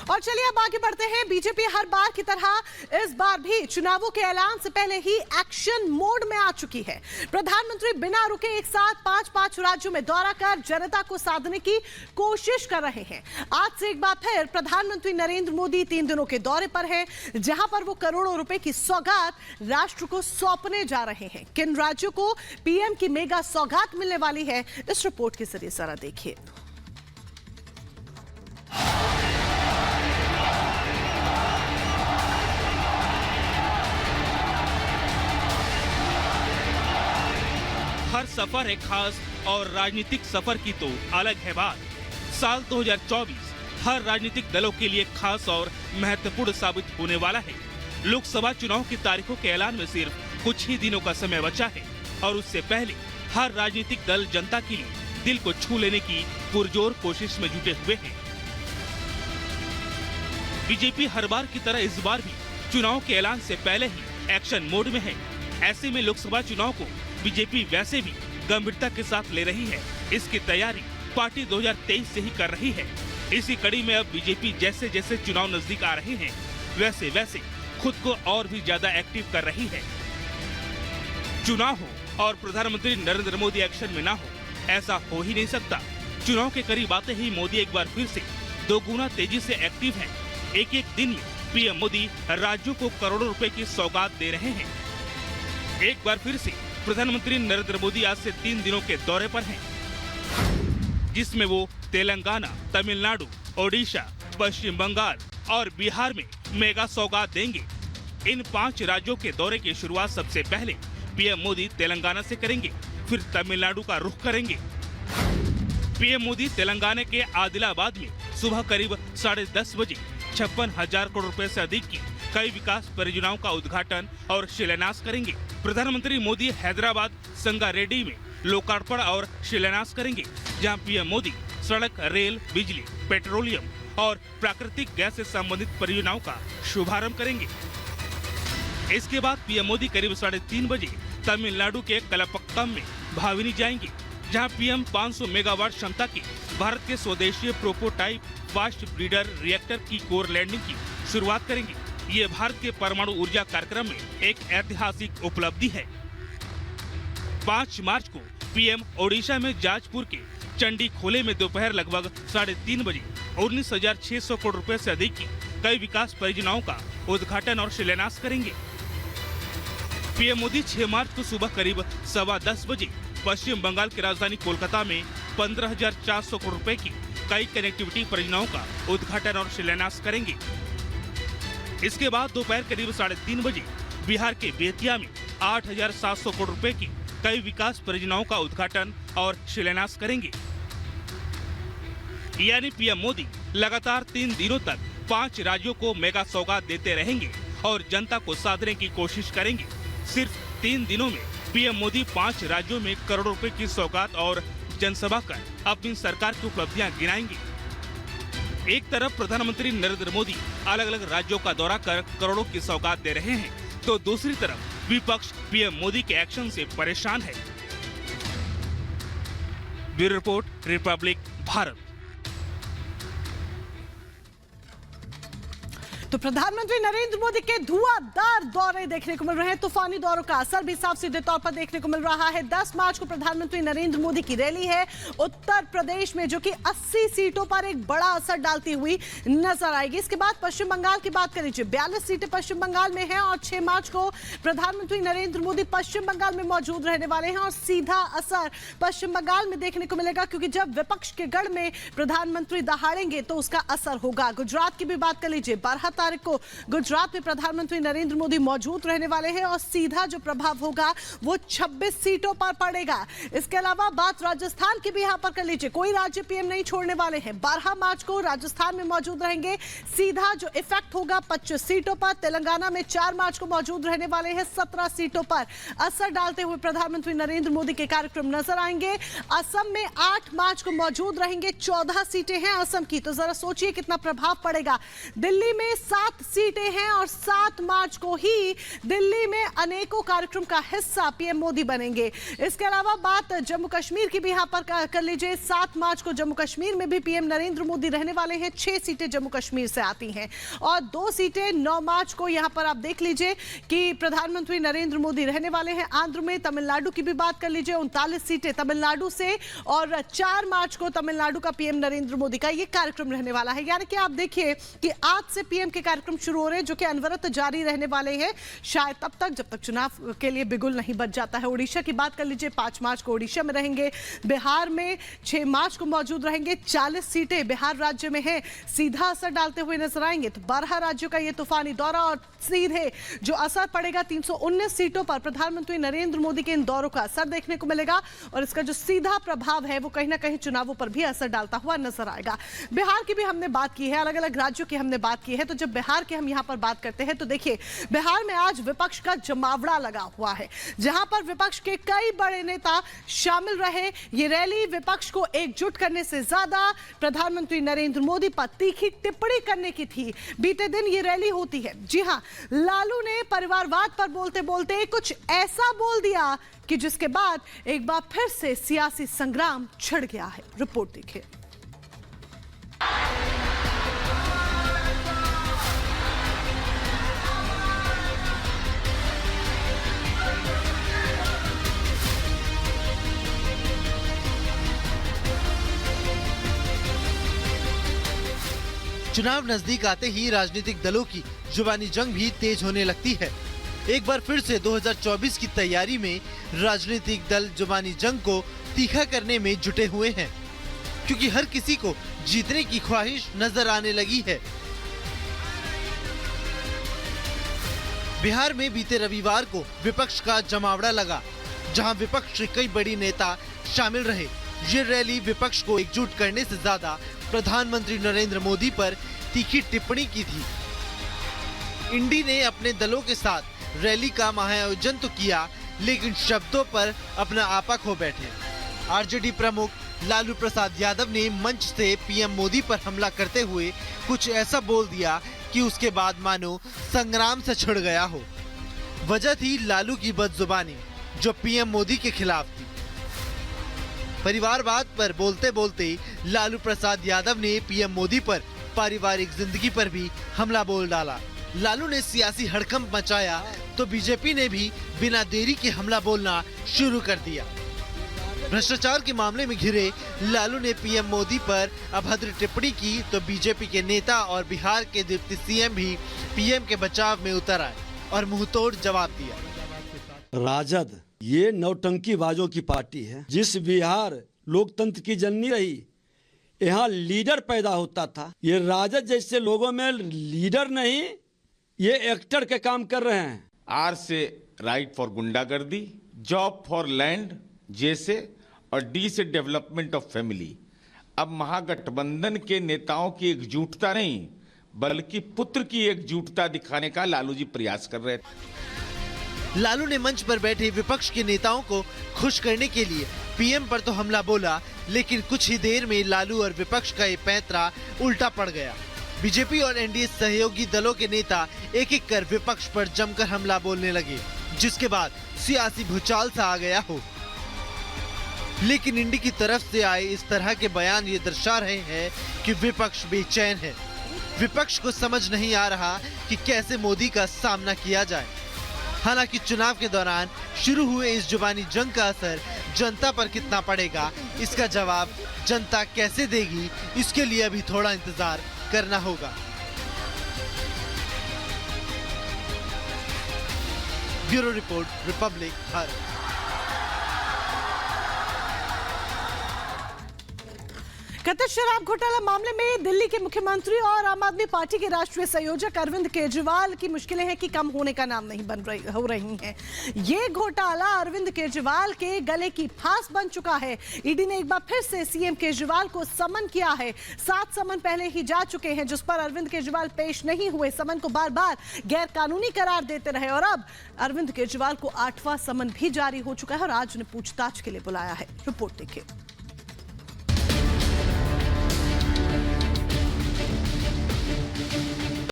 और चलिए अब आगे बढ़ते हैं। बीजेपी हर बार की तरह इस बार भी चुनावों के ऐलान से पहले ही एक्शन मोड में आ चुकी है। प्रधानमंत्री बिना रुके एक साथ 5 राज्यों में दौरा कर जनता को साधने की कोशिश कर रहे हैं। आज से एक बार फिर प्रधानमंत्री नरेंद्र मोदी 3 दिनों के दौरे पर हैं, जहां पर वो करोड़ों रुपए की सौगात राष्ट्र को सौंपने जा रहे हैं। किन राज्यों को पीएम की मेगा सौगात मिलने वाली है, इस रिपोर्ट के जरिए जरा देखिए। हर सफर एक खास और राजनीतिक सफर की तो अलग है बात। साल 2024 हर राजनीतिक दलों के लिए खास और महत्वपूर्ण साबित होने वाला है। लोकसभा चुनाव की तारीखों के ऐलान में सिर्फ कुछ ही दिनों का समय बचा है और उससे पहले हर राजनीतिक दल जनता के लिए दिल को छू लेने की पुरजोर कोशिश में जुटे हुए हैं। बीजेपी हर बार की तरह इस बार भी चुनाव के ऐलान से पहले ही एक्शन मोड में है। ऐसे में लोकसभा चुनाव को बीजेपी वैसे भी गंभीरता के साथ ले रही है। इसकी तैयारी पार्टी 2023 से ही कर रही है। इसी कड़ी में अब बीजेपी जैसे जैसे चुनाव नजदीक आ रहे हैं, वैसे वैसे खुद को और भी ज्यादा एक्टिव कर रही है। चुनाव हो और प्रधानमंत्री नरेंद्र मोदी एक्शन में ना हो, ऐसा हो ही नहीं सकता। चुनाव के करीब आते ही मोदी एक बार फिर से दोगुना तेजी से एक्टिव हैं। एक एक दिन में पीएम मोदी राज्यों को करोड़ों रुपए की सौगात दे रहे हैं। एक बार फिर से प्रधानमंत्री नरेंद्र मोदी आज से 3 दिनों के दौरे पर हैं, जिसमें वो तेलंगाना, तमिलनाडु, ओडिशा, पश्चिम बंगाल और बिहार में मेगा सौगात देंगे। इन 5 राज्यों के दौरे की शुरुआत सबसे पहले पीएम मोदी तेलंगाना से करेंगे, फिर तमिलनाडु का रुख करेंगे। पीएम मोदी तेलंगाना के आदिलाबाद में सुबह करीब 10:30 बजे 56,000 करोड़ रुपए से अधिक की कई विकास परियोजनाओं का उद्घाटन और शिलान्यास करेंगे। प्रधानमंत्री मोदी हैदराबाद संगारेड्डी में लोकार्पण और शिलान्यास करेंगे, जहां पीएम मोदी सड़क, रेल, बिजली, पेट्रोलियम और प्राकृतिक गैस से संबंधित परियोजनाओं का शुभारंभ करेंगे। इसके बाद पीएम मोदी करीब 3:30 बजे तमिलनाडु के कलपक्कम में भाविनी जाएंगे, जहां पीएम 500 मेगावाट क्षमता के भारत के स्वदेशी प्रोटोटाइप फास्ट ब्रीडर रिएक्टर की कोर लैंडिंग की शुरुआत करेंगे। ये भारत के परमाणु ऊर्जा कार्यक्रम में एक ऐतिहासिक उपलब्धि है। 5 मार्च को पीएम ओडिशा में जाजपुर के चंडी खोले में दोपहर लगभग 3:30 बजे 19,600 करोड़ रुपए से अधिक की कई विकास परियोजनाओं का उद्घाटन और शिलान्यास करेंगे। पीएम मोदी 6 मार्च को सुबह करीब 10:15 बजे पश्चिम बंगाल की राजधानी कोलकाता में 15,400 करोड़ रुपए की कई कनेक्टिविटी परियोजनाओं का उद्घाटन और शिलान्यास करेंगे। इसके बाद दोपहर करीब 3:30 बजे बिहार के बेतिया में 8,700 करोड़ रुपए की कई विकास परियोजनाओं का उद्घाटन और शिलान्यास करेंगे। यानी पीएम मोदी लगातार 3 दिनों तक 5 राज्यों को मेगा सौगात देते रहेंगे और जनता को साधने की कोशिश करेंगे। सिर्फ 3 दिनों में पीएम मोदी 5 राज्यों में करोड़ों रुपए की सौगात और जनसभा कर अपनी सरकार की उपलब्धियां गिनाएंगे। एक तरफ प्रधानमंत्री नरेंद्र मोदी अलग अलग राज्यों का दौरा कर करोड़ों की सौगात दे रहे हैं, तो दूसरी तरफ विपक्ष पीएम मोदी के एक्शन से परेशान है। Bureau report, Republic Bharat. तो प्रधानमंत्री नरेंद्र मोदी के धुआंधार दौरे देखने को मिल रहे हैं। तूफानी दौरों का असर भी साफ सीधे तौर पर देखने को मिल रहा है। 10 मार्च को प्रधानमंत्री नरेंद्र मोदी की रैली है उत्तर प्रदेश में, जो कि 80 सीटों पर एक बड़ा असर डालती हुई नजर आएगी। इसके बाद पश्चिम बंगाल की बात करें, 42 सीटें पश्चिम बंगाल में हैं और 6 मार्च को प्रधानमंत्री नरेंद्र मोदी पश्चिम बंगाल में मौजूद रहने वाले हैं और सीधा असर पश्चिम बंगाल में देखने को मिलेगा, क्योंकि जब विपक्ष के गढ़ में प्रधानमंत्री दहाड़ेंगे तो उसका असर होगा। गुजरात की भी बात कर लीजिए, 12 तारीख को गुजरात में प्रधानमंत्री नरेंद्र मोदी मौजूद रहने वाले हैं और सीधा जो प्रभाव होगा वो 26 सीटों पर पड़ेगा। इसके अलावा बात राजस्थान की भी यहां पर कर लीजिए, कोई राज्य पीएम नहीं छोड़ने वाले हैं। 12 मार्च को राजस्थान में मौजूद रहेंगे, सीधा जो इफेक्ट होगा 25 सीटों पर। तेलंगाना में 4 मार्च को मौजूद रहने वाले हैं, 17 सीटों पर असर डालते हुए प्रधानमंत्री नरेंद्र मोदी के कार्यक्रम नजर आएंगे। असम में 8 मार्च को मौजूद रहेंगे, 14 सीटें हैं असम की, तो जरा सोचिए कितना प्रभाव पड़ेगा। दिल्ली में 7 सीटें हैं और 7 मार्च को ही दिल्ली में अनेकों कार्यक्रम का हिस्सा पीएम मोदी बनेंगे। इसके अलावा बात जम्मू कश्मीर की भी यहां पर कर लीजिए। 7 मार्च को जम्मू कश्मीर में भी पीएम नरेंद्र मोदी रहने वाले हैं। 6 सीटें जम्मू कश्मीर से आती हैं और 2 सीटें 9 मार्च को यहां पर आप देख लीजिए कि प्रधानमंत्री नरेंद्र मोदी रहने वाले हैं। आंध्र में तमिलनाडु की भी बात कर लीजिए, 39 सीटें तमिलनाडु से और 4 मार्च को तमिलनाडु का पीएम नरेंद्र मोदी का ये कार्यक्रम रहने वाला है। यानी कि आप देखिए कि आज से पीएम के कार्यक्रम शुरू हो रहे हैं जो कि अनवरत जारी रहने वाले हैं, शायद तब तक जब तक चुनाव के लिए बिगुल नहीं बच जाता है। ओडिशा की बात कर लीजिए, 5 मार्च को ओडिशा में रहेंगे। बिहार में 6 मार्च को मौजूद रहेंगे। 40 सीटें बिहार राज्य में हैं, सीधा असर डालते हुए नजर आएंगे। तो 12 राज्यों का ये तूफानी दौरा और सीधे जो असर पड़ेगा 319 सीटों पर प्रधानमंत्री नरेंद्र मोदी के इन दौरों का असर देखने को मिलेगा और इसका जो सीधा प्रभाव है वो कहीं ना कहीं चुनावों पर भी असर डालता हुआ नजर आएगा। बिहार की भी हमने बात की है, अलग अलग राज्यों की हमने बात की है। तो जब बिहार की हम यहां पर बात करते हैं तो देखिए बिहार में आज विपक्ष का जमावड़ा लगा हुआ है, जहां पर विपक्ष के कई बड़े नेता शामिल रहे। ये रैली विपक्ष को एकजुट करने से ज्यादा प्रधानमंत्री नरेंद्र मोदी पर तीखी टिप्पणी करने की थी। बीते दिन ये रैली होती है। जी हां, लालू ने परिवारवाद पर बोलते बोलते कुछ ऐसा बोल दिया कि जिसके बाद एक बार फिर से सियासी संग्राम छिड़ गया है। रिपोर्ट देखिए। चुनाव नजदीक आते ही राजनीतिक दलों की जुबानी जंग भी तेज होने लगती है। एक बार फिर से 2024 की तैयारी में राजनीतिक दल जुबानी जंग को तीखा करने में जुटे हुए हैं, क्योंकि हर किसी को जीतने की ख्वाहिश नजर आने लगी है। बिहार में बीते रविवार को विपक्ष का जमावड़ा लगा, जहां विपक्ष के कई बड़ी नेता शामिल रहे। ये रैली विपक्ष को एकजुट करने से ज्यादा प्रधानमंत्री नरेंद्र मोदी पर तीखी टिप्पणी की थी। इंडी ने अपने दलों के साथ रैली का महाआयोजन तो किया, लेकिन शब्दों पर अपना आपा खो बैठे। आरजेडी प्रमुख लालू प्रसाद यादव ने मंच से पीएम मोदी पर हमला करते हुए कुछ ऐसा बोल दिया कि उसके बाद मानो संग्राम से छिड़ गया हो। वजह थी लालू की बदजुबानी, जो पीएम मोदी के खिलाफ थी। परिवारवाद पर बोलते बोलते लालू प्रसाद यादव ने पीएम मोदी पर पारिवारिक जिंदगी पर भी हमला बोल डाला। लालू ने सियासी हड़कंप मचाया तो बीजेपी ने भी बिना देरी के हमला बोलना शुरू कर दिया। भ्रष्टाचार के मामले में घिरे लालू ने पीएम मोदी पर अभद्र टिप्पणी की तो बीजेपी के नेता और बिहार के डिप्टी सीएम भी पीएम के बचाव में उतर आए और मुंहतोड़ जवाब दिया। राजद ये नौटंकीबाजों की पार्टी है। जिस बिहार लोकतंत्र की जननी रही, यहाँ लीडर पैदा होता था। ये राजद जैसे लोगों में लीडर नहीं, ये एक्टर के काम कर रहे हैं। आर से राइट फॉर गुंडागर्दी, जॉब फॉर लैंड जैसे, और डी से डेवलपमेंट ऑफ फैमिली। अब महागठबंधन के नेताओं की एकजुटता नहीं, बल्कि पुत्र की एकजुटता दिखाने का लालू जी प्रयास कर रहे थे। लालू ने मंच पर बैठे विपक्ष के नेताओं को खुश करने के लिए पीएम पर तो हमला बोला, लेकिन कुछ ही देर में लालू और विपक्ष का ये पैंतरा उल्टा पड़ गया। बीजेपी और एनडीए सहयोगी दलों के नेता एक एक कर विपक्ष पर जमकर हमला बोलने लगे, जिसके बाद सियासी भूचाल सा आ गया हो। लेकिन इंडी की तरफ से आए इस तरह के बयान ये दर्शा रहे हैं कि विपक्ष बेचैन है। विपक्ष को समझ नहीं आ रहा कि कैसे मोदी का सामना किया जाए। हालांकि चुनाव के दौरान शुरू हुए इस जुबानी जंग का असर जनता पर कितना पड़ेगा, इसका जवाब जनता कैसे देगी, इसके लिए अभी थोड़ा इंतजार करना होगा। Bureau report, Republic Bharat. कथित शराब घोटाला मामले में दिल्ली के मुख्यमंत्री और आम आदमी पार्टी के राष्ट्रीय संयोजक अरविंद केजरीवाल की मुश्किलें हैं कि कम होने का नाम नहीं हो रही हैं। ये घोटाला अरविंद केजरीवाल के गले की फांस बन चुका है। ईडी ने एक बार फिर से सीएम केजरीवाल को समन किया है। 7 समन पहले ही जा चुके हैं, जिस पर अरविंद केजरीवाल पेश नहीं हुए। समन को बार बार गैर कानूनी करार देते रहे और अब अरविंद केजरीवाल को 8वां समन भी जारी हो चुका है और आज उन्हें पूछताछ के लिए बुलाया है। रिपोर्ट देखिए।